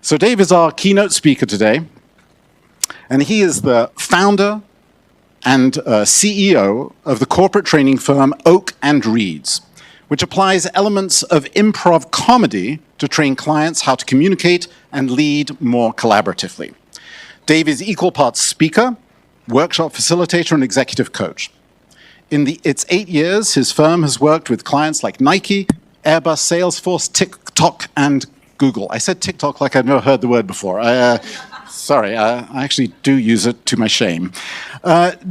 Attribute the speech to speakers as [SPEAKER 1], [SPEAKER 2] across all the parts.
[SPEAKER 1] So Dave is our keynote speaker today, and he is the founder and CEO of the corporate training firm Oak and Reeds, which applies elements of improv comedy to train clients how to communicate and lead more collaboratively. Dave is equal parts speaker, workshop facilitator, and executive coach. In its 8 years, his firm has worked with clients like Nike, Airbus, Salesforce, TikTok, and Google. I said TikTok like I'd never heard the word before. Sorry, I actually do use it to my shame.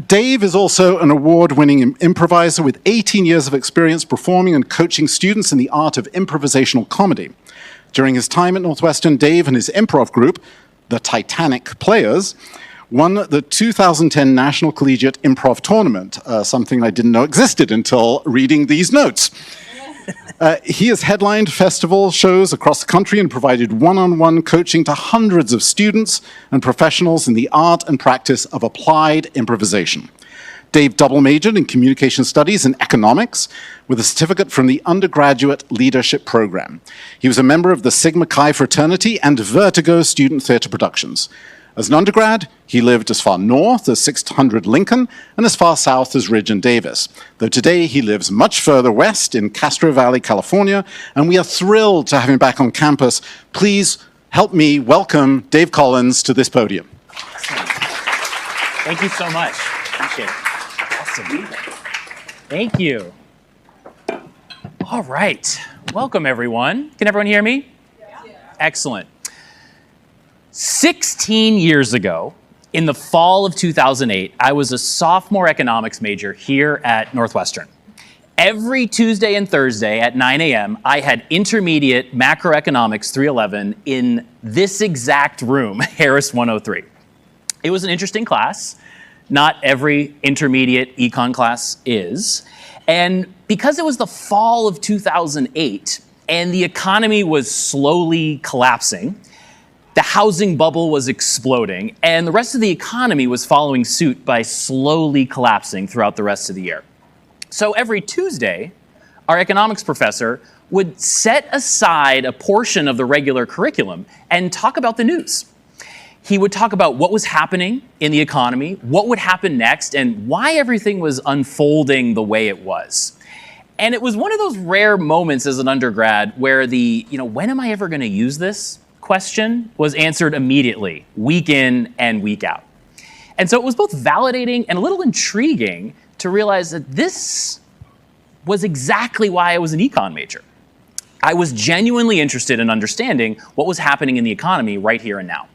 [SPEAKER 1] Dave is also an award-winning improviser with 18 years of experience performing and coaching students in the art of improvisational comedy. During his time at Northwestern, Dave and his improv group, the Titanic Players, won the 2010 National Collegiate Improv Tournament, something I didn't know existed until reading these notes. He has headlined festival shows across the country and provided one-on-one coaching to hundreds of students and professionals in the art and practice of applied improvisation. Dave double majored in communication studies and economics with a certificate from the undergraduate leadership program. He was a member of the Sigma Chi fraternity and Vertigo student theater productions. As an undergrad, he lived as far north as 600 Lincoln and as far south as Ridge and Davis, though today he lives much further west in Castro Valley, California, and we are thrilled to have him back on campus. Please help me welcome Dave Collins to this podium.
[SPEAKER 2] Awesome. Thank you so much. Appreciate it. Awesome. Thank you. All right. Welcome, everyone. Can everyone hear me? Yeah. Excellent. 16 years ago, in the fall of 2008, I was a sophomore economics major here at Northwestern. Every Tuesday and Thursday at 9 a.m., I had intermediate macroeconomics 311 in this exact room, Harris 103. It was an interesting class. Not every intermediate econ class is. And because it was the fall of 2008 and the economy was slowly collapsing, the housing bubble was exploding, and the rest of the economy was following suit by slowly collapsing throughout the rest of the year. So every Tuesday, our economics professor would set aside a portion of the regular curriculum and talk about the news. He would talk about what was happening in the economy, what would happen next, and why everything was unfolding the way it was. And it was one of those rare moments as an undergrad where the, when am I ever going to use this question was answered immediately, week in and week out. And so it was both validating and a little intriguing to realize that this was exactly why I was an econ major. I was genuinely interested in understanding what was happening in the economy right here and now.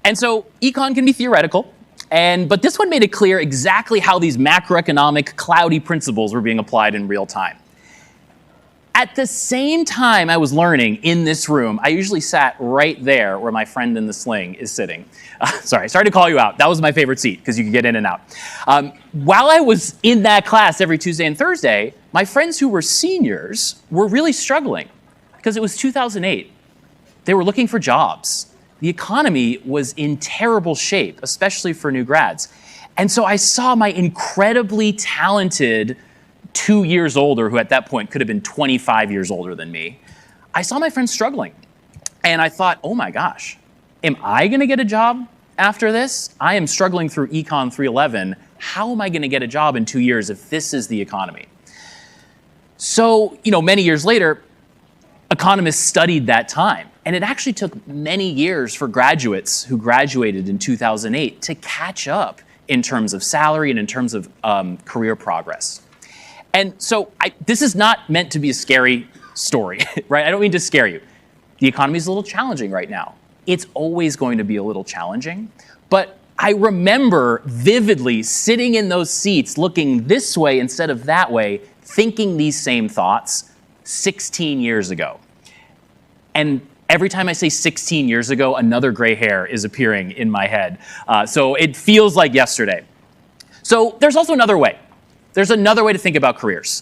[SPEAKER 2] And so econ can be theoretical, but this one made it clear exactly how these macroeconomic cloudy principles were being applied in real time. At the same time I was learning in this room, I usually sat right there where my friend in the sling is sitting. Sorry to call you out. That was my favorite seat because you could get in and out. While I was in that class every Tuesday and Thursday, my friends who were seniors were really struggling because it was 2008. They were looking for jobs. The economy was in terrible shape, especially for new grads. And so I saw my incredibly talented 2 years older, who at that point could have been 25 years older than me, I saw my friends struggling. And I thought, oh my gosh, am I going to get a job after this? I am struggling through Econ 311. How am I going to get a job in 2 years if this is the economy? So, many years later, economists studied that time. And it actually took many years for graduates who graduated in 2008 to catch up in terms of salary and in terms of career progress. And so this is not meant to be a scary story, right? I don't mean to scare you. The economy is a little challenging right now. It's always going to be a little challenging. But I remember vividly sitting in those seats, looking this way instead of that way, thinking these same thoughts 16 years ago. And every time I say 16 years ago, another gray hair is appearing in my head. So it feels like yesterday. So there's also another way. There's another way to think about careers.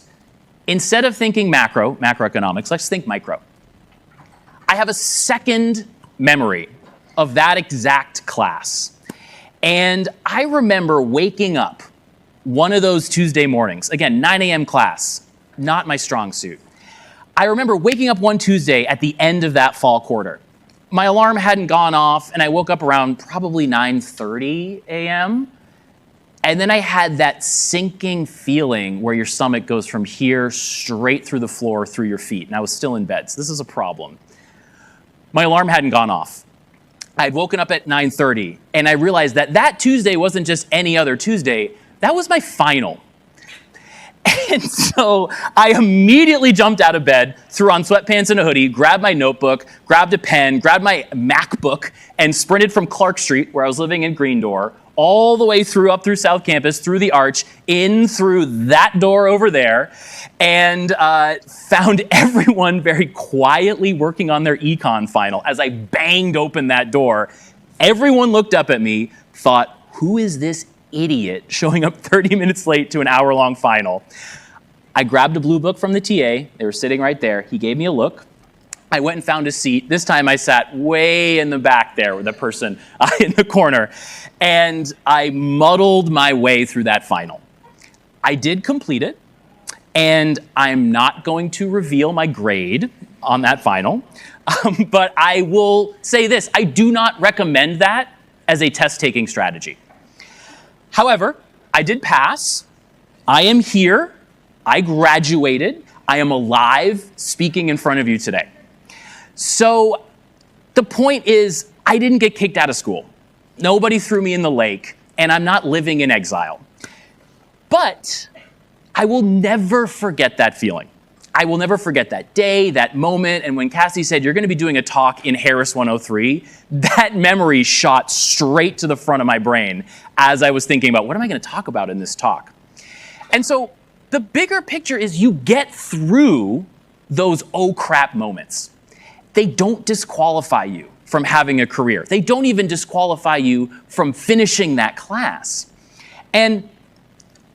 [SPEAKER 2] Instead of thinking macroeconomics, let's think micro. I have a second memory of that exact class. And I remember waking up one of those Tuesday mornings, again, 9 a.m. class, not my strong suit. I remember waking up one Tuesday at the end of that fall quarter my alarm hadn't gone off, and I woke up around probably 9:30 a.m., and then I had that sinking feeling where your stomach goes from here straight through the floor, through your feet, and I was still in bed, so this is a problem. My alarm hadn't gone off. I had woken up at 9:30, and I realized that Tuesday wasn't just any other Tuesday, that was my final. And so I immediately jumped out of bed, threw on sweatpants and a hoodie, grabbed my notebook, grabbed a pen, grabbed my MacBook, and sprinted from Clark Street, where I was living in Green Door, all the way up through South Campus, through the arch, in through that door over there, and found everyone very quietly working on their econ final. As I banged open that door, everyone looked up at me, thought, who is this idiot showing up 30 minutes late to an hour-long final? I grabbed a blue book from the TA. They were sitting right there. He gave me a look. I went and found a seat. This time I sat way in the back there with the person in the corner. And I muddled my way through that final. I did complete it. And I'm not going to reveal my grade on that final. But I will say this. I do not recommend that as a test-taking strategy. However, I did pass. I am here. I graduated. I am alive speaking in front of you today. So the point is, I didn't get kicked out of school. Nobody threw me in the lake, and I'm not living in exile. But I will never forget that feeling. I will never forget that day, that moment, and when Cassie said, you're going to be doing a talk in Harris 103, that memory shot straight to the front of my brain as I was thinking about, what am I going to talk about in this talk? And so the bigger picture is you get through those oh crap moments. They don't disqualify you from having a career. They don't even disqualify you from finishing that class. And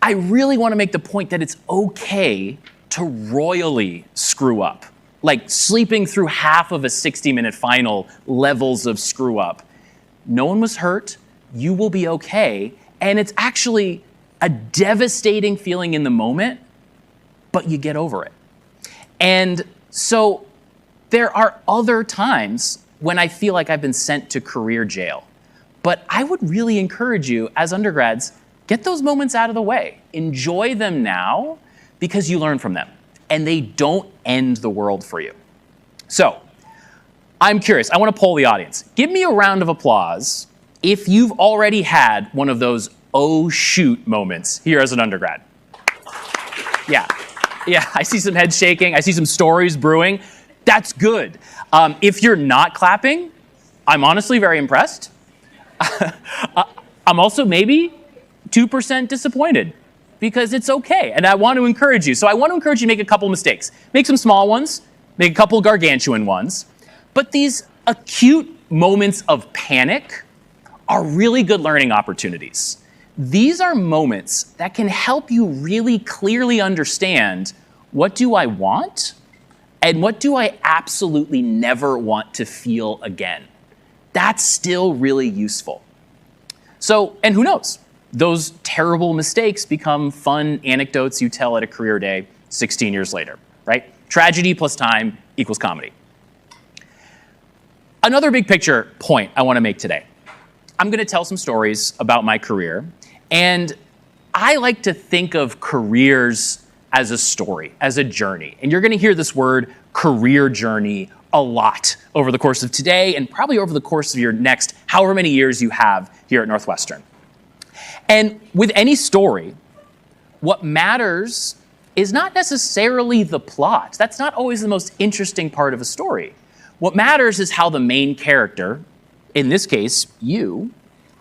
[SPEAKER 2] I really want to make the point that it's okay to royally screw up, like sleeping through half of a 60-minute final levels of screw up. No one was hurt. You will be okay. And it's actually a devastating feeling in the moment, but you get over it. And so there are other times when I feel like I've been sent to career jail. But I would really encourage you as undergrads, get those moments out of the way. Enjoy them now because you learn from them. And they don't end the world for you. So I'm curious. I want to poll the audience. Give me a round of applause if you've already had one of those oh shoot moments here as an undergrad. Yeah, I see some heads shaking. I see some stories brewing. That's good. If you're not clapping, I'm honestly very impressed. I'm also maybe 2% disappointed because it's okay. And I want to encourage you. So I want to encourage you to make a couple mistakes. Make some small ones, make a couple gargantuan ones. But these acute moments of panic are really good learning opportunities. These are moments that can help you really clearly understand, what do I want? And what do I absolutely never want to feel again? That's still really useful. So, and who knows? Those terrible mistakes become fun anecdotes you tell at a career day 16 years later, right? Tragedy plus time equals comedy. Another big picture point I want to make today. I'm going to tell some stories about my career, and I like to think of careers as a story, as a journey. And you're going to hear this word career journey a lot over the course of today and probably over the course of your next however many years you have here at Northwestern. And with any story, what matters is not necessarily the plot. That's not always the most interesting part of a story. What matters is how the main character, in this case, you,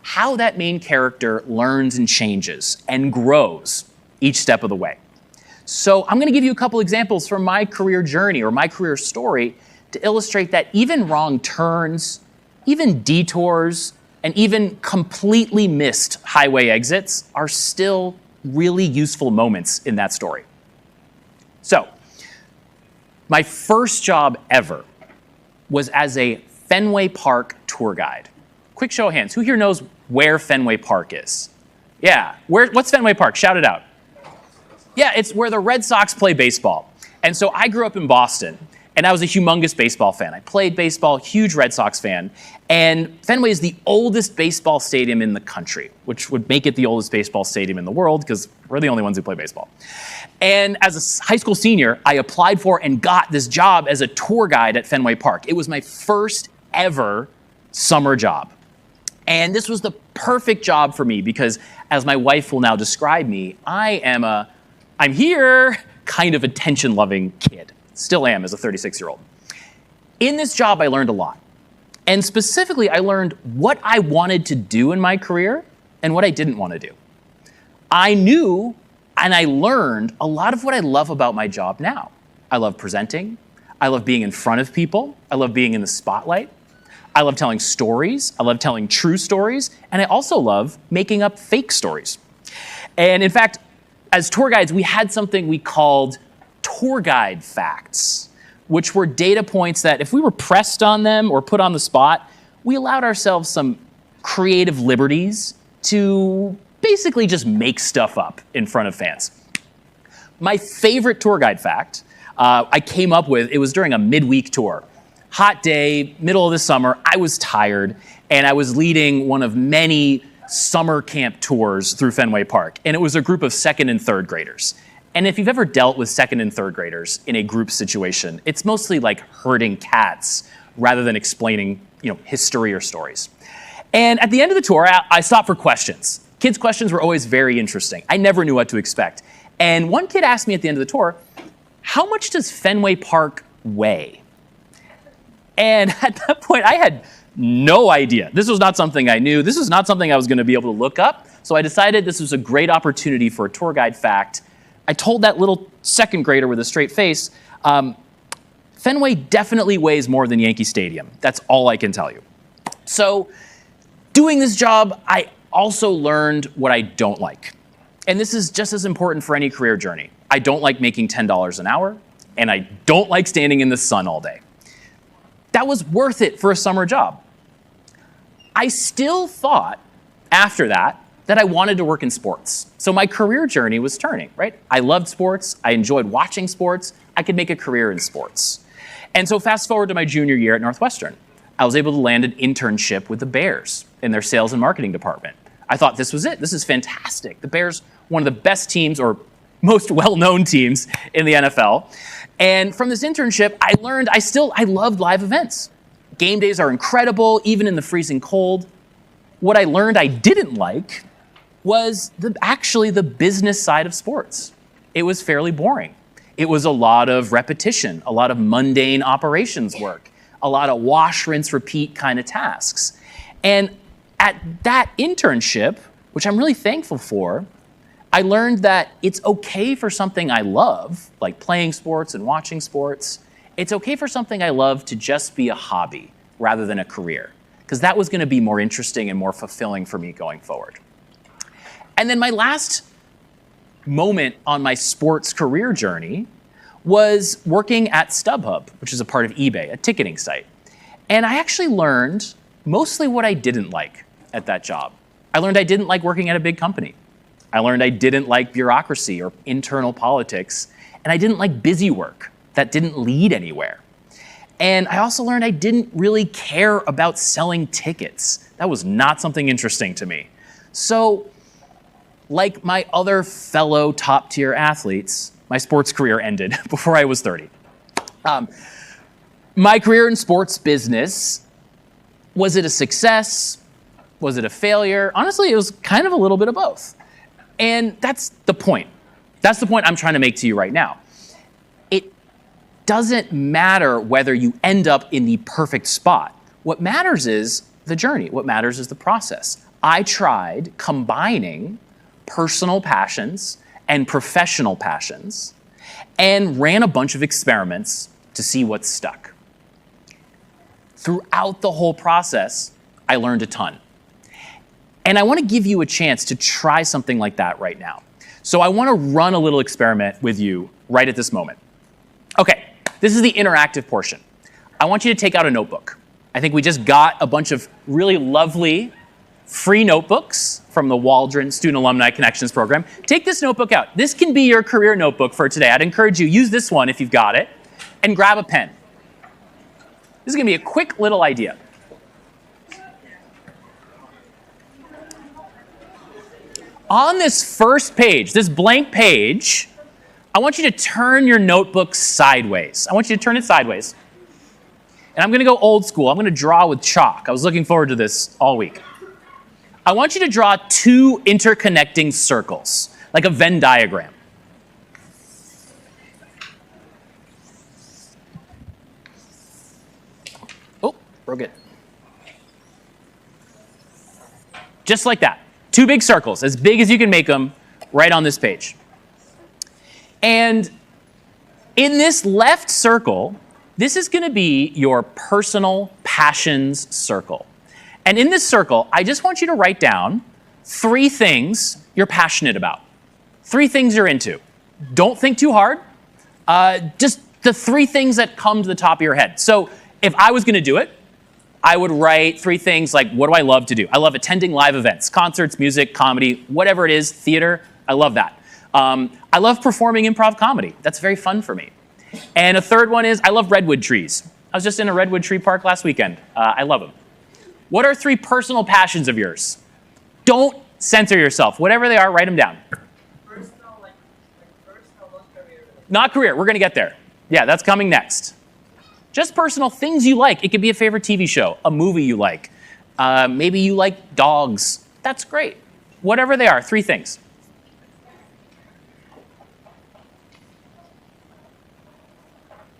[SPEAKER 2] how that main character learns and changes and grows each step of the way. So I'm going to give you a couple examples from my career journey or my career story to illustrate that even wrong turns, even detours, and even completely missed highway exits are still really useful moments in that story. So, my first job ever was as a Fenway Park tour guide. Quick show of hands, who here knows where Fenway Park is? Yeah, what's Fenway Park? Shout it out. Yeah, it's where the Red Sox play baseball. And so I grew up in Boston, And I was a humongous baseball fan. I played baseball, huge Red Sox fan. And Fenway is the oldest baseball stadium in the country, which would make it the oldest baseball stadium in the world because we're the only ones who play baseball. And as a high school senior, I applied for and got this job as a tour guide at Fenway Park. It was my first ever summer job. And this was the perfect job for me because, as my wife will now describe me, I'm here kind of attention-loving kid. Still am as a 36-year-old. In this job, I learned a lot. And specifically, I learned what I wanted to do in my career and what I didn't want to do. I knew and I learned a lot of what I love about my job now. I love presenting. I love being in front of people. I love being in the spotlight. I love telling stories. I love telling true stories. And I also love making up fake stories. And in fact, as tour guides, we had something we called tour guide facts, which were data points that if we were pressed on them or put on the spot, we allowed ourselves some creative liberties to basically just make stuff up in front of fans. My favorite tour guide fact I came up with, it was during a midweek tour. Hot day, middle of the summer, I was tired, and I was leading one of many summer camp tours through Fenway Park, and it was a group of second and third graders. And if you've ever dealt with second and third graders in a group situation, it's mostly like herding cats rather than explaining, history or stories. And at the end of the tour, I stopped for questions. Kids' questions were always very interesting. I never knew what to expect. And one kid asked me at the end of the tour, "How much does Fenway Park weigh?" And at that point, I had no idea. This was not something I knew. This was not something I was going to be able to look up. So I decided this was a great opportunity for a tour guide fact. I told that little second grader with a straight face, Fenway definitely weighs more than Yankee Stadium. That's all I can tell you. So doing this job, I also learned what I don't like. And this is just as important for any career journey. I don't like making $10 an hour, and I don't like standing in the sun all day. That was worth it for a summer job. I still thought after that I wanted to work in sports. So my career journey was turning, right? I loved sports. I enjoyed watching sports. I could make a career in sports. And so fast forward to my junior year at Northwestern. I was able to land an internship with the Bears in their sales and marketing department. I thought this was it. This is fantastic. The Bears, one of the best teams or most well-known teams in the NFL. And from this internship, I learned I loved live events. Game days are incredible, even in the freezing cold. What I learned I didn't like was actually the business side of sports. It was fairly boring. It was a lot of repetition, a lot of mundane operations work, a lot of wash, rinse, repeat kind of tasks. And at that internship, which I'm really thankful for, I learned that it's okay for something I love, like playing sports and watching sports, it's okay for something I love to just be a hobby rather than a career, because that was going to be more interesting and more fulfilling for me going forward. And then my last moment on my sports career journey was working at StubHub, which is a part of eBay, a ticketing site. And I actually learned mostly what I didn't like at that job. I learned I didn't like working at a big company. I learned I didn't like bureaucracy or internal politics, and I didn't like busy work that didn't lead anywhere. And I also learned I didn't really care about selling tickets. That was not something interesting to me. So, like my other fellow top-tier athletes, my sports career ended before I was 30. My career in sports business, was it a success? Was it a failure? Honestly, it was kind of a little bit of both. And that's the point. That's the point I'm trying to make to you right now. It doesn't matter whether you end up in the perfect spot. What matters is the journey. What matters is the process. I tried combining personal passions and professional passions and ran a bunch of experiments to see what stuck. Throughout the whole process, I learned a ton. And I want to give you a chance to try something like that right now. So I want to run a little experiment with you right at this moment. Okay, this is the interactive portion. I want you to take out a notebook. I think we just got a bunch of really lovely free notebooks from the Waldron Student Alumni Connections Program. Take this notebook out. This can be your career notebook for today. I'd encourage you, use this one if you've got it, and grab a pen. This is going to be a quick little idea. On this first page, this blank page, I want you to turn your notebook sideways. I want you to turn it sideways. And I'm going to go old school. I'm going to draw with chalk. I was looking forward to this all week. I want you to draw two interconnecting circles, like a Venn diagram. Oh, broke it. Just like that. Two big circles, as big as you can make them, right on this page. And in this left circle, this is going to be your personal passions circle. And in this circle, I just want you to write down 3 things you're passionate about. 3 things you're into. Don't think too hard. Just the 3 things that come to the top of your head. So if I was going to do it, I would write 3 things like, what do I love to do? I love attending live events, concerts, music, comedy, whatever it is, theater. I love that. I love performing improv comedy. That's very fun for me. And a third one is I love redwood trees. I was just in a redwood tree park last weekend. I love them. What are 3 personal passions of yours? Don't censor yourself. Whatever they are, write them down.
[SPEAKER 3] Personal, like personal, not career.
[SPEAKER 2] Not career. We're going to get there. Yeah, that's coming next. Just personal things you like. It could be a favorite TV show, a movie you like. Maybe you like dogs. That's great. Whatever they are, 3 things.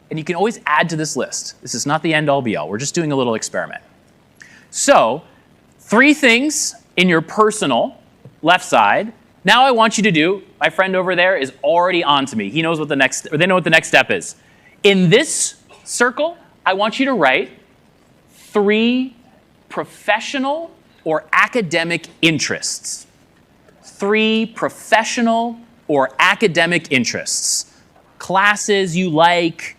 [SPEAKER 2] And you can always add to this list. This is not the end-all be-all. We're just doing a little experiment. So 3 things in your personal left side. Now I want you to do, my friend over there is already on to me. He knows what the next, or they know what the next step is. In this circle, I want you to write 3 professional or academic interests. 3 professional or academic interests. Classes you like,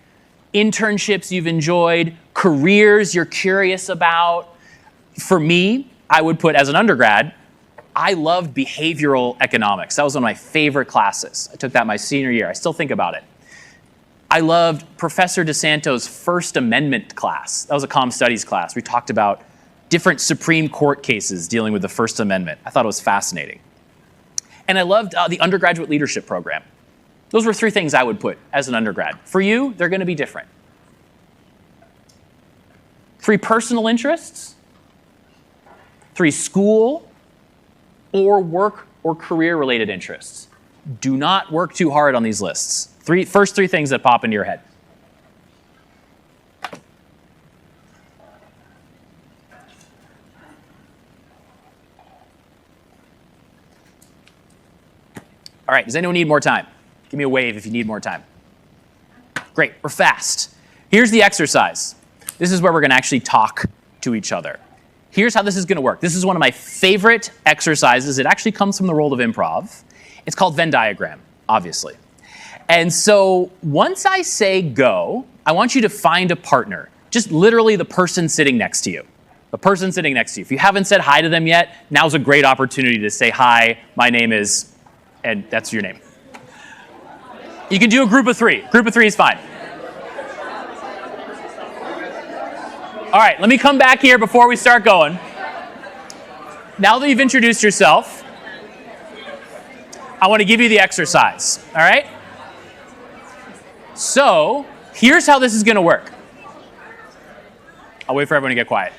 [SPEAKER 2] internships you've enjoyed, careers you're curious about. For me, I would put as an undergrad, I loved behavioral economics. That was one of my favorite classes. I took that my senior year. I still think about it. I loved Professor DeSanto's First Amendment class. That was a Comm Studies class. We talked about different Supreme Court cases dealing with the First Amendment. I thought it was fascinating. And I loved the undergraduate leadership program. Those were 3 things I would put as an undergrad. For you, they're going to be different. 3 personal interests, 3 school or work or career-related interests. Do not work too hard on these lists. First 3 things that pop into your head. All right, does anyone need more time? Give me a wave if you need more time. Great, we're fast. Here's the exercise. This is where we're going to actually talk to each other. Here's how this is going to work. This is one of my favorite exercises. It actually comes from the world of improv. It's called Venn diagram, obviously. And so once I say go, I want you to find a partner. Just literally the person sitting next to you. The person sitting next to you. If you haven't said hi to them yet, now's a great opportunity to say, hi, my name is, and that's your name. You can do a group of 3. Group of 3 is fine. All right, let me come back here before we start going. Now that you've introduced yourself, I want to give you the exercise, all right? So here's how this is going to work. I'll wait for everyone to get quiet.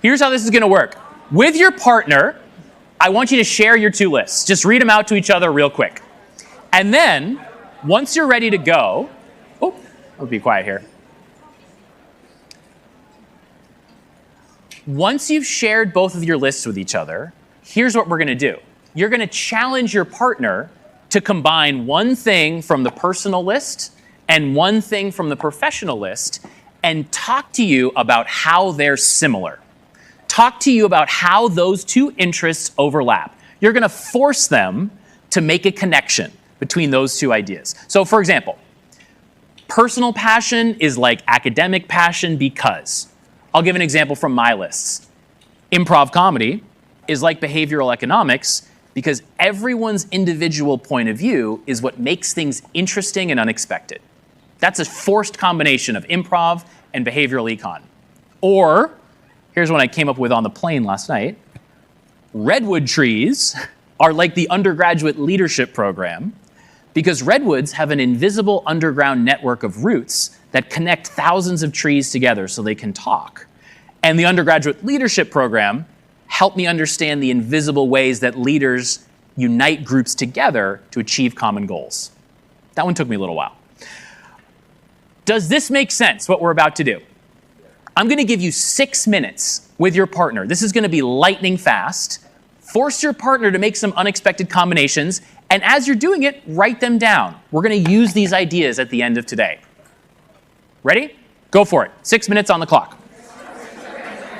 [SPEAKER 2] Here's how this is going to work. With your partner, I want you to share your 2 lists. Just read them out to each other real quick. And then, once you're ready to go, I'll be quiet here. Once you've shared both of your lists with each other, here's what we're going to do. You're going to challenge your partner to combine one thing from the personal list and one thing from the professional list and talk to you about how they're similar. Talk to you about how those 2 interests overlap. You're going to force them to make a connection between those 2 ideas. So for example, personal passion is like academic passion because. I'll give an example from my lists. Improv comedy is like behavioral economics because everyone's individual point of view is what makes things interesting and unexpected. That's a forced combination of improv and behavioral econ. Or, here's one I came up with on the plane last night. Redwood trees are like the undergraduate leadership program because redwoods have an invisible underground network of roots that connect thousands of trees together so they can talk. And the undergraduate leadership program helped me understand the invisible ways that leaders unite groups together to achieve common goals. That one took me a little while. Does this make sense, what we're about to do? I'm going to give you 6 minutes with your partner. This is going to be lightning fast. Force your partner to make some unexpected combinations, and as you're doing it, write them down. We're going to use these ideas at the end of today. Ready? Go for it. 6 minutes on the clock.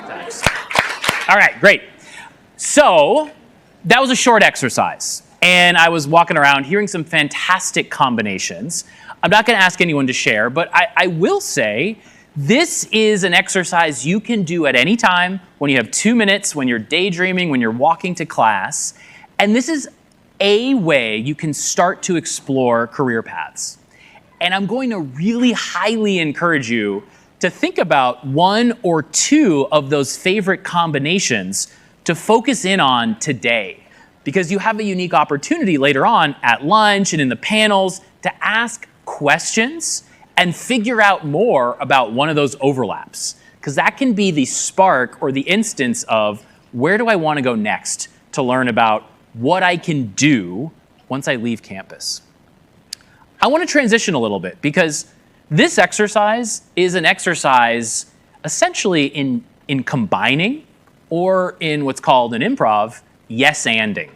[SPEAKER 2] Thanks. All right, great. So that was a short exercise, and I was walking around hearing some fantastic combinations. I'm not going to ask anyone to share, but I will say this is an exercise you can do at any time when you have 2 minutes, when you're daydreaming, when you're walking to class. And this is a way you can start to explore career paths. And I'm going to really highly encourage you to think about 1 or 2 of those favorite combinations to focus in on today, because you have a unique opportunity later on at lunch and in the panels to ask questions and figure out more about one of those overlaps, because that can be the spark or the instance of where do I want to go next to learn about what I can do once I leave campus. I want to transition a little bit because this exercise is an exercise essentially in combining, or in what's called an improv, yes-anding.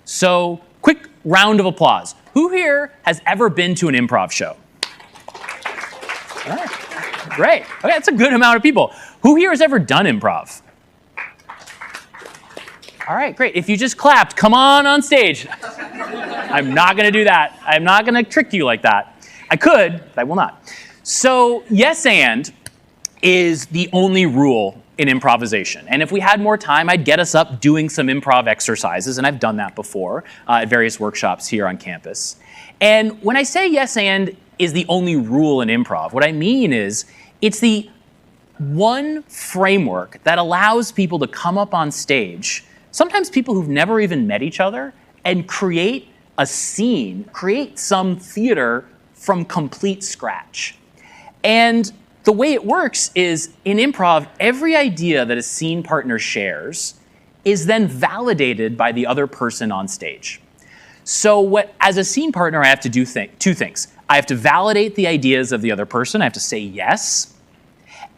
[SPEAKER 2] So quick round of applause. Who here has ever been to an improv show? All right, great. Okay, that's a good amount of people. Who here has ever done improv? All right, great. If you just clapped, come on stage. I'm not going to do that. I'm not going to trick you like that. I could, but I will not. So yes and is the only rule in improvisation. And if we had more time, I'd get us up doing some improv exercises, and I've done that before at various workshops here on campus. And when I say yes and is the only rule in improv, what I mean is it's the one framework that allows people to come up on stage, sometimes people who've never even met each other, and create a scene, create some theater from complete scratch. And the way it works is in improv, every idea that a scene partner shares is then validated by the other person on stage. So as a scene partner, I have to do 2 things. I have to validate the ideas of the other person. I have to say yes.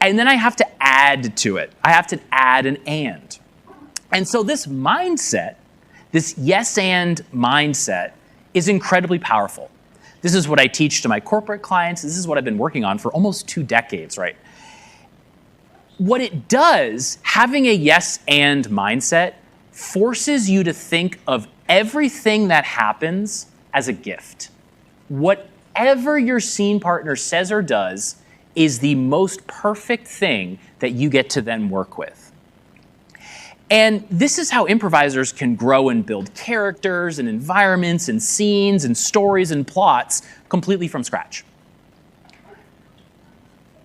[SPEAKER 2] And then I have to add to it. I have to add an and. And so this mindset, this yes and mindset, is incredibly powerful. This is what I teach to my corporate clients. This is what I've been working on for almost 2 decades, right? What it does, having a yes and mindset, forces you to think of everything that happens as a gift. Whatever your scene partner says or does is the most perfect thing that you get to then work with. And this is how improvisers can grow and build characters and environments and scenes and stories and plots completely from scratch.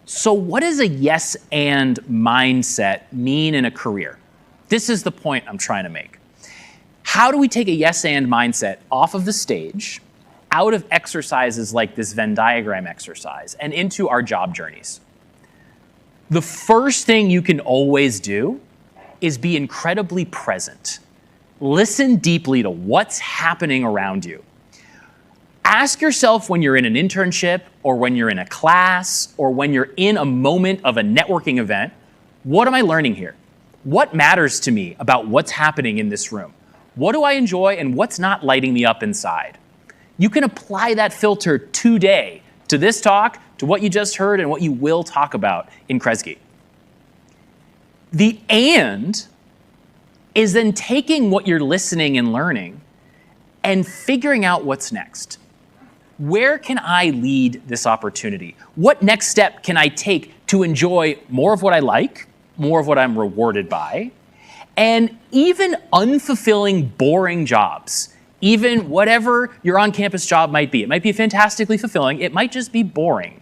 [SPEAKER 2] So what does a yes and mindset mean in a career? This is the point I'm trying to make. How do we take a yes and mindset off of the stage, out of exercises like this Venn diagram exercise, and into our job journeys? The first thing you can always do is be incredibly present. Listen deeply to what's happening around you. Ask yourself when you're in an internship or when you're in a class or when you're in a moment of a networking event, what am I learning here? What matters to me about what's happening in this room? What do I enjoy and what's not lighting me up inside? You can apply that filter today to this talk, to what you just heard, and what you will talk about in Kresge. The and is then taking what you're listening and learning and figuring out what's next. Where can I lead this opportunity? What next step can I take to enjoy more of what I like, more of what I'm rewarded by, and even unfulfilling, boring jobs, Even whatever your on-campus job might be. It might be fantastically fulfilling. It might just be boring.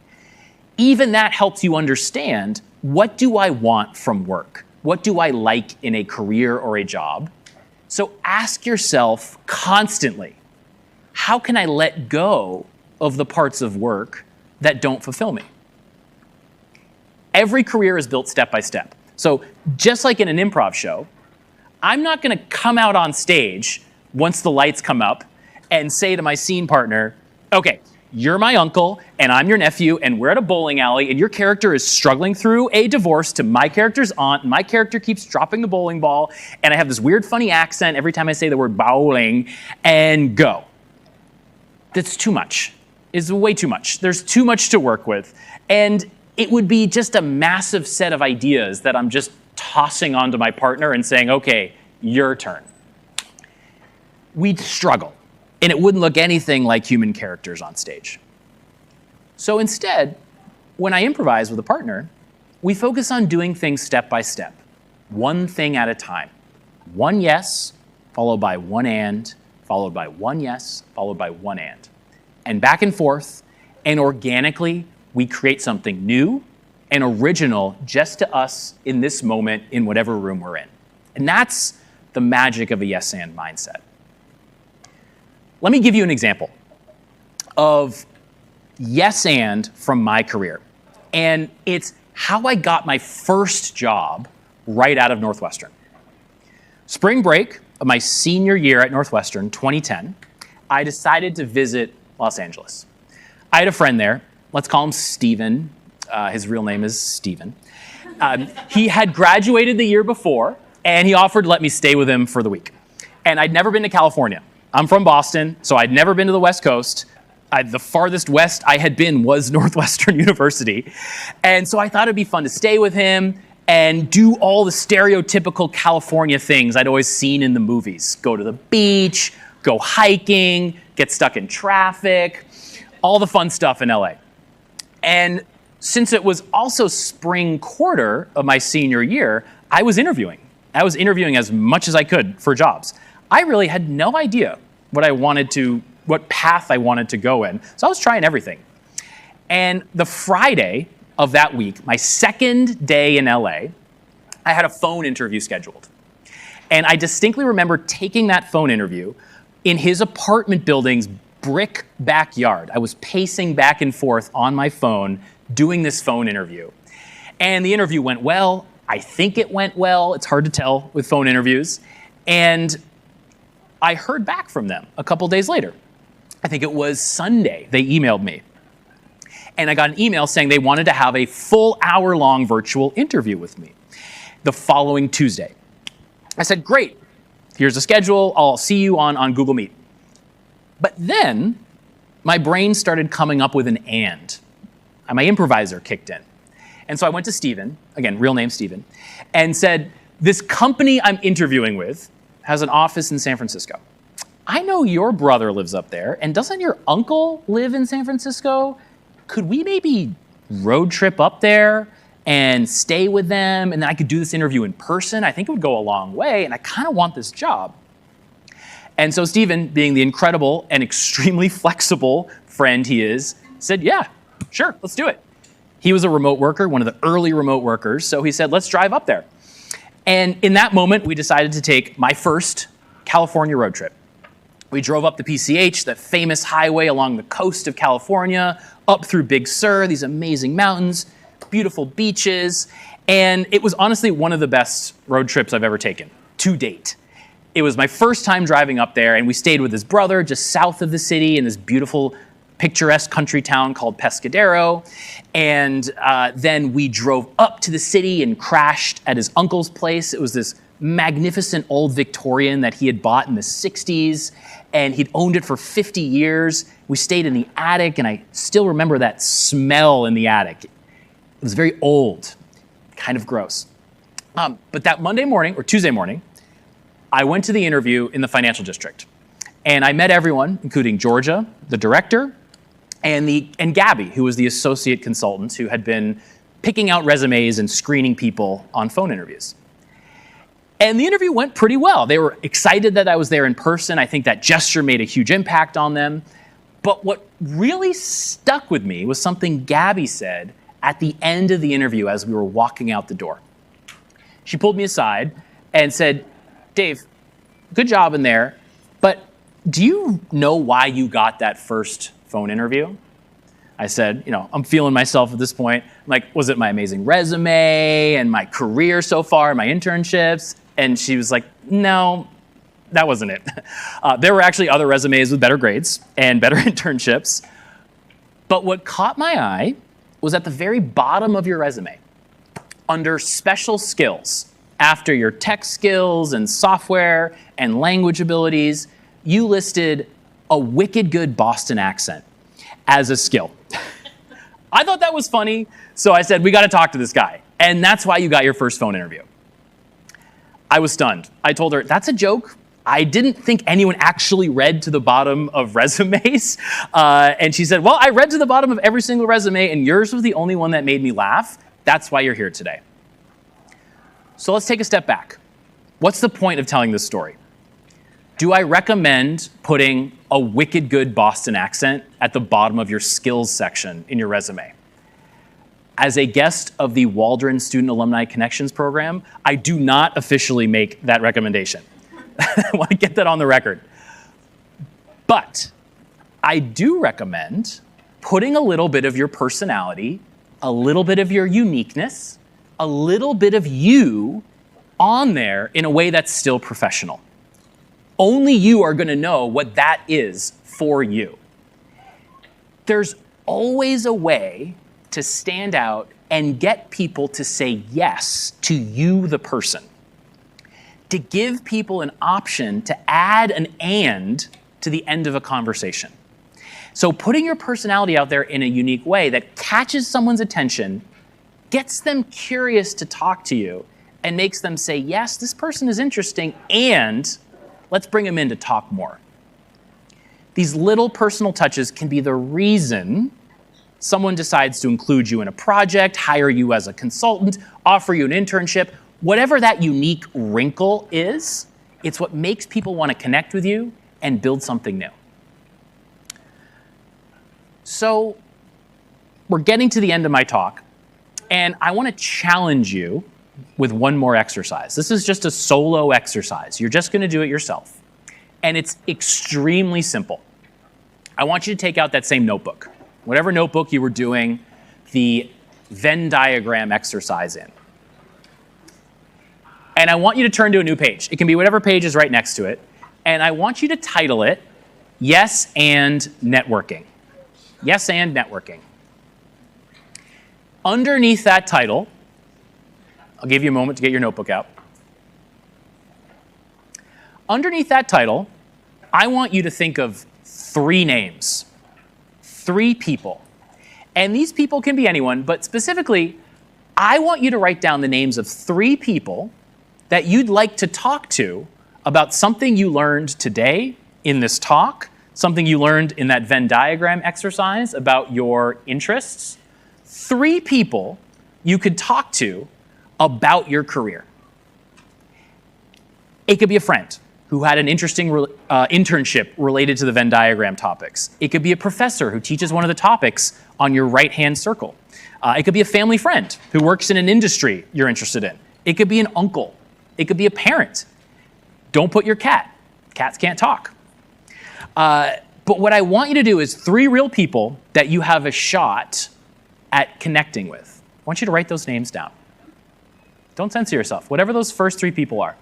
[SPEAKER 2] Even that helps you understand, what do I want from work? What do I like in a career or a job? So ask yourself constantly, how can I let go of the parts of work that don't fulfill me? Every career is built step by step. So just like in an improv show, I'm not going to come out on stage once the lights come up and say to my scene partner, okay, you're my uncle and I'm your nephew and we're at a bowling alley and your character is struggling through a divorce to my character's aunt. My character keeps dropping the bowling ball and I have this weird funny accent every time I say the word bowling, and go. That's too much. It's way too much. There's too much to work with. And it would be just a massive set of ideas that I'm just tossing onto my partner and saying, okay, your turn. We'd struggle, and it wouldn't look anything like human characters on stage. So instead, when I improvise with a partner, we focus on doing things step by step, one thing at a time. One yes, followed by one and, followed by one yes, followed by one and back and forth, and organically, we create something new and original just to us in this moment in whatever room we're in. And that's the magic of a yes and mindset. Let me give you an example of yes and from my career. And it's how I got my first job right out of Northwestern. Spring break of my senior year at Northwestern, 2010, I decided to visit Los Angeles. I had a friend there. Let's call him Steven. His real name is Steven. He had graduated the year before, and he offered to let me stay with him for the week. And I'd never been to California. I'm from Boston, so I'd never been to the West Coast. The farthest west I had been was Northwestern University. And so I thought it'd be fun to stay with him and do all the stereotypical California things I'd always seen in the movies. Go to the beach, go hiking, get stuck in traffic, all the fun stuff in LA. And since it was also spring quarter of my senior year, I was interviewing. I was interviewing as much as I could for jobs. I really had no idea what path I wanted to go in. So I was trying everything. And the Friday of that week, my second day in LA, I had a phone interview scheduled. And I distinctly remember taking that phone interview in his apartment building's brick backyard. I was pacing back and forth on my phone doing this phone interview. And the interview went well. I think it went well. It's hard to tell with phone interviews. And I heard back from them a couple days later. I think it was Sunday. They emailed me. And I got an email saying they wanted to have a full hour-long virtual interview with me the following Tuesday. I said, great. Here's the schedule. I'll see you on Google Meet. But then my brain started coming up with an and my improviser kicked in. And so I went to Steven, again, real name Steven, and said, this company I'm interviewing with has an office in San Francisco. I know your brother lives up there, and doesn't your uncle live in San Francisco? Could we maybe road trip up there and stay with them, and then I could do this interview in person? I think it would go a long way, and I kind of want this job. And so Steven, being the incredible and extremely flexible friend he is, said, yeah, sure, let's do it. He was a remote worker, one of the early remote workers, so he said, let's drive up there. And in that moment, we decided to take my first California road trip. We drove up the PCH, that famous highway along the coast of California, up through Big Sur, these amazing mountains, beautiful beaches, and it was honestly one of the best road trips I've ever taken, to date. It was my first time driving up there, and we stayed with his brother just south of the city in this beautiful, picturesque country town called Pescadero. And then we drove up to the city and crashed at his uncle's place. It was this magnificent old Victorian that he had bought in the 60s, and he'd owned it for 50 years. We stayed in the attic, and I still remember that smell in the attic. It was very old, kind of gross. But that Monday morning, or Tuesday morning, I went to the interview in the financial district. And I met everyone, including Georgia, the director, and Gabby, who was the associate consultant who had been picking out resumes and screening people on phone interviews. And the interview went pretty well. They were excited that I was there in person. I think that gesture made a huge impact on them. But what really stuck with me was something Gabby said at the end of the interview as we were walking out the door. She pulled me aside and said, Dave, good job in there, but do you know why you got that first phone interview? I said, I'm feeling myself at this point. I'm like, was it my amazing resume and my career so far, my internships? And she was like, no, that wasn't it. There were actually other resumes with better grades and better internships. But what caught my eye was at the very bottom of your resume, under special skills, after your tech skills and software and language abilities, you listed a wicked good Boston accent as a skill. I thought that was funny, so I said, we got to talk to this guy. And that's why you got your first phone interview. I was stunned. I told her, that's a joke. I didn't think anyone actually read to the bottom of resumes. And she said, well, I read to the bottom of every single resume, and yours was the only one that made me laugh. That's why you're here today. So let's take a step back. What's the point of telling this story? Do I recommend putting a wicked good Boston accent at the bottom of your skills section in your resume? As a guest of the Waldron Student Alumni Connections Program, I do not officially make that recommendation. I want to get that on the record. But I do recommend putting a little bit of your personality, a little bit of your uniqueness, a little bit of you on there in a way that's still professional. Only you are going to know what that is for you. There's always a way to stand out and get people to say yes to you, the person. To give people an option to add an and to the end of a conversation. So putting your personality out there in a unique way that catches someone's attention, gets them curious to talk to you, and makes them say, yes, this person is interesting, and let's bring them in to talk more. These little personal touches can be the reason someone decides to include you in a project, hire you as a consultant, offer you an internship. Whatever that unique wrinkle is, it's what makes people want to connect with you and build something new. So we're getting to the end of my talk, and I want to challenge you with one more exercise. This is just a solo exercise. You're just going to do it yourself. And it's extremely simple. I want you to take out that same notebook, whatever notebook you were doing the Venn diagram exercise in. And I want you to turn to a new page. It can be whatever page is right next to it. And I want you to title it, Yes and Networking. Yes and Networking. Underneath that title, I'll give you a moment to get your notebook out. Underneath that title, I want you to think of 3 names, 3 people. And these people can be anyone, but specifically, I want you to write down the names of 3 people that you'd like to talk to about something you learned today in this talk, something you learned in that Venn diagram exercise about your interests. 3 people you could talk to about your career. It could be a friend who had an interesting internship related to the Venn diagram topics. It could be a professor who teaches one of the topics on your right-hand circle. It could be a family friend who works in an industry you're interested in. It could be an uncle. It could be a parent. Don't put your cat. Cats can't talk. But what I want you to do is 3 real people that you have a shot at connecting with. I want you to write those names down. Don't censor yourself. Whatever those first 3 people are.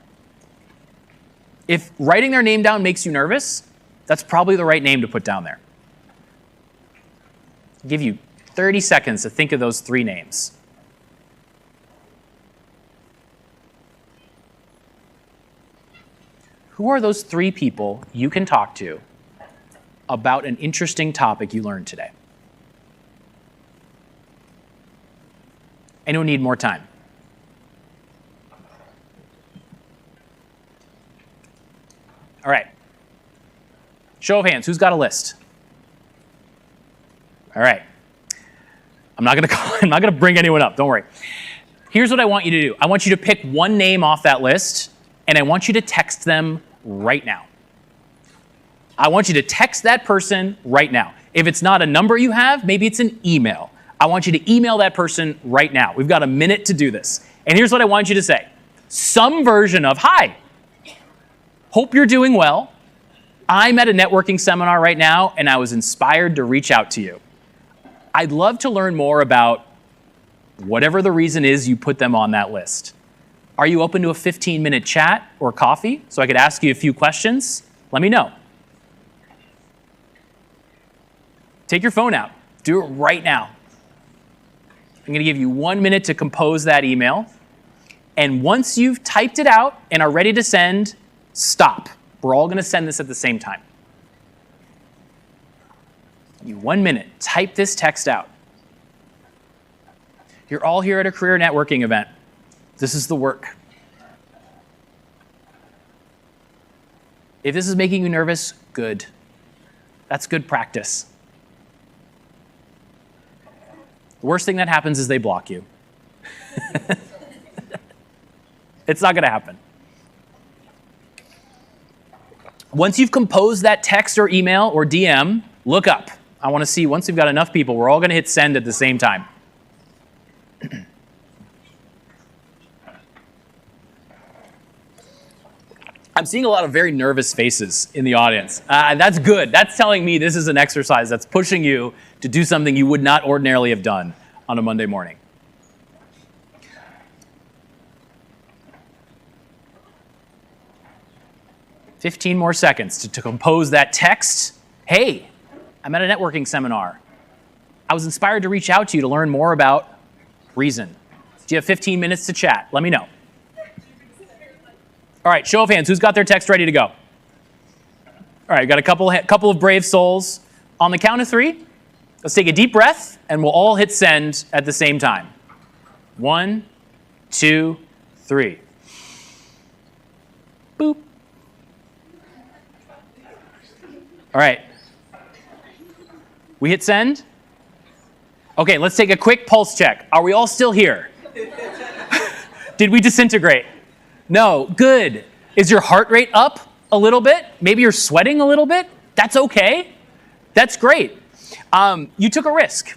[SPEAKER 2] If writing their name down makes you nervous, that's probably the right name to put down there. I'll give you 30 seconds to think of those 3 names. Who are those 3 people you can talk to about an interesting topic you learned today? Anyone need more time? All right. Show of hands, who's got a list? All right. I'm not gonna bring anyone up, don't worry. Here's what I want you to do. I want you to pick one name off that list and I want you to text them right now. I want you to text that person right now. If it's not a number you have, maybe it's an email. I want you to email that person right now. We've got a minute to do this. And here's what I want you to say. Some version of, hi, hope you're doing well. I'm at a networking seminar right now, and I was inspired to reach out to you. I'd love to learn more about whatever the reason is you put them on that list. Are you open to a 15-minute chat or coffee so I could ask you a few questions? Let me know. Take your phone out. Do it right now. I'm going to give you 1 minute to compose that email. And once you've typed it out and are ready to send, stop. We're all going to send this at the same time. You 1 minute. Type this text out. You're all here at a career networking event. This is the work. If this is making you nervous, good. That's good practice. The worst thing that happens is they block you. It's not going to happen. Once you've composed that text or email or DM, look up. I want to see, once we've got enough people, we're all going to hit send at the same time. I'm seeing a lot of very nervous faces in the audience. That's good. That's telling me this is an exercise that's pushing you to do something you would not ordinarily have done on a Monday morning. "15 more seconds to compose that text. Hey, I'm at a networking seminar. I was inspired to reach out to you to learn more about reason. Do you have 15 minutes to chat? Let me know." All right, show of hands. Who's got their text ready to go? All right, got a couple of brave souls. On the count of 3, let's take a deep breath, and we'll all hit send at the same time. 1, 2, 3. Boop. All right. We hit send? Okay, let's take a quick pulse check. Are we all still here? Did we disintegrate? No, good. Is your heart rate up a little bit? Maybe you're sweating a little bit? That's okay. That's great. You took a risk.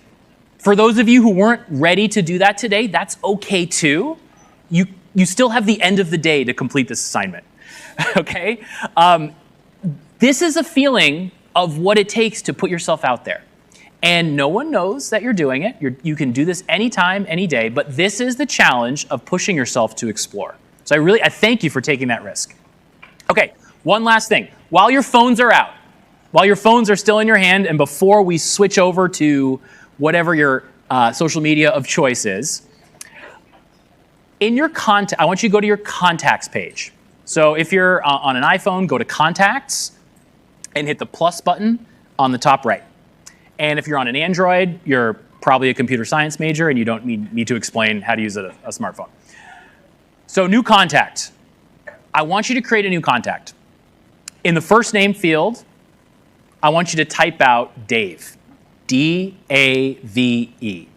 [SPEAKER 2] For those of you who weren't ready to do that today, that's okay too. You still have the end of the day to complete this assignment, okay? This is a feeling of what it takes to put yourself out there. And no one knows that you're doing it. You can do this anytime, any day, but this is the challenge of pushing yourself to explore. So I thank you for taking that risk. Okay, one last thing. While your phones are out, while your phones are still in your hand, and before we switch over to whatever your social media of choice is, I want you to go to your contacts page. So if you're on an iPhone, go to Contacts and hit the plus button on the top right. And if you're on an Android, you're probably a computer science major and you don't need me to explain how to use a smartphone. So new contact. I want you to create a new contact. In the first name field, I want you to type out Dave. D-A-V-E.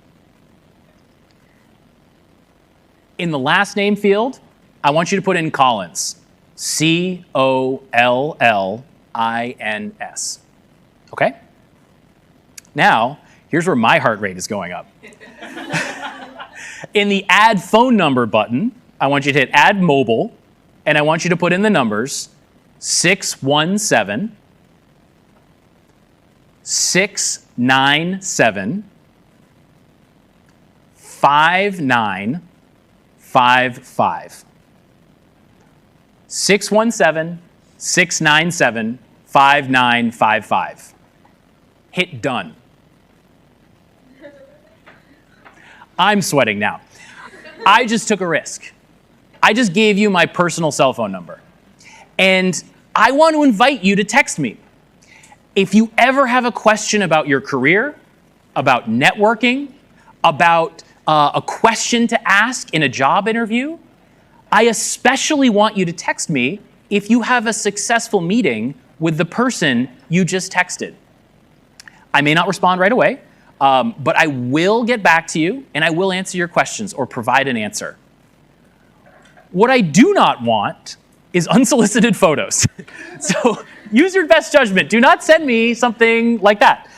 [SPEAKER 2] In the last name field, I want you to put in Collins. C-O-L-L-I-N-S. Okay? Now, here's where my heart rate is going up. In the add phone number button, I want you to hit add mobile, and I want you to put in the numbers 617 697 5955. 617 697 5955. Hit done. I'm sweating now. I just took a risk. I just gave you my personal cell phone number. And I want to invite you to text me. If you ever have a question about your career, about networking, about a question to ask in a job interview, I especially want you to text me if you have a successful meeting with the person you just texted. I may not respond right away, but I will get back to you and I will answer your questions or provide an answer. What I do not want is unsolicited photos. So use your best judgment. Do not send me something like that.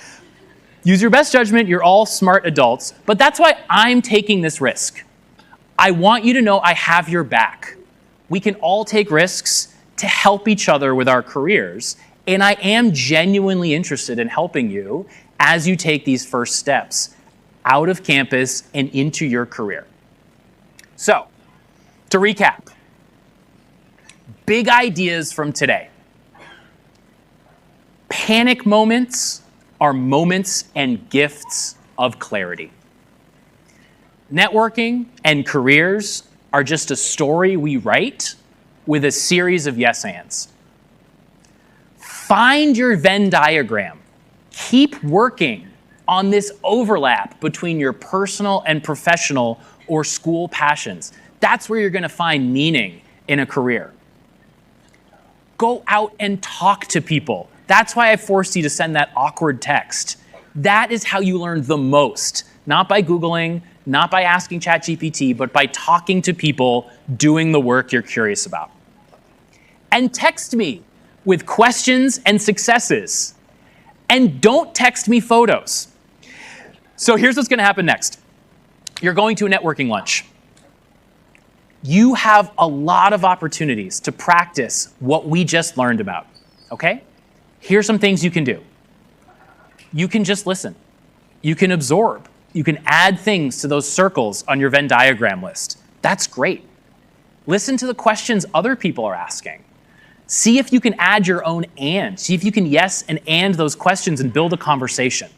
[SPEAKER 2] Use your best judgment. You're all smart adults. But that's why I'm taking this risk. I want you to know I have your back. We can all take risks to help each other with our careers. And I am genuinely interested in helping you as you take these first steps out of campus and into your career. So, to recap, big ideas from today. Panic moments are moments and gifts of clarity. Networking and careers are just a story we write with a series of yes ands. Find your Venn diagram. Keep working on this overlap between your personal and professional or school passions. That's where you're going to find meaning in a career. Go out and talk to people. That's why I forced you to send that awkward text. That is how you learn the most. Not by Googling, not by asking ChatGPT, but by talking to people doing the work you're curious about. And text me with questions and successes. And don't text me photos. So here's what's going to happen next. You're going to a networking lunch. You have a lot of opportunities to practice what we just learned about, okay? Here's some things you can do. You can just listen. You can absorb. You can add things to those circles on your Venn diagram list. That's great. Listen to the questions other people are asking. See if you can add your own and. See if you can yes and those questions and build a conversation.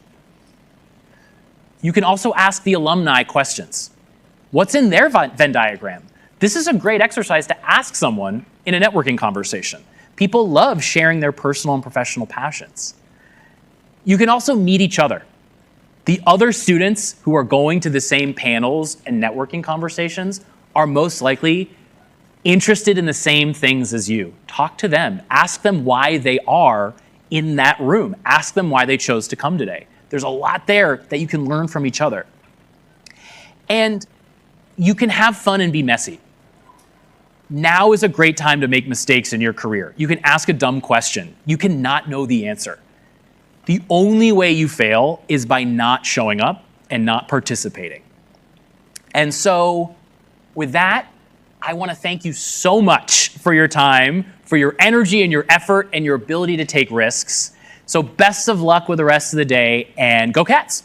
[SPEAKER 2] You can also ask the alumni questions. What's in their Venn diagram? This is a great exercise to ask someone in a networking conversation. People love sharing their personal and professional passions. You can also meet each other. The other students who are going to the same panels and networking conversations are most likely interested in the same things as you. Talk to them. Ask them why they are in that room. Ask them why they chose to come today. There's a lot there that you can learn from each other. And you can have fun and be messy. Now is a great time to make mistakes in your career. You can ask a dumb question. You can not know the answer. The only way you fail is by not showing up and not participating. And so with that, I want to thank you so much for your time, for your energy and your effort and your ability to take risks. So best of luck with the rest of the day, and go Cats!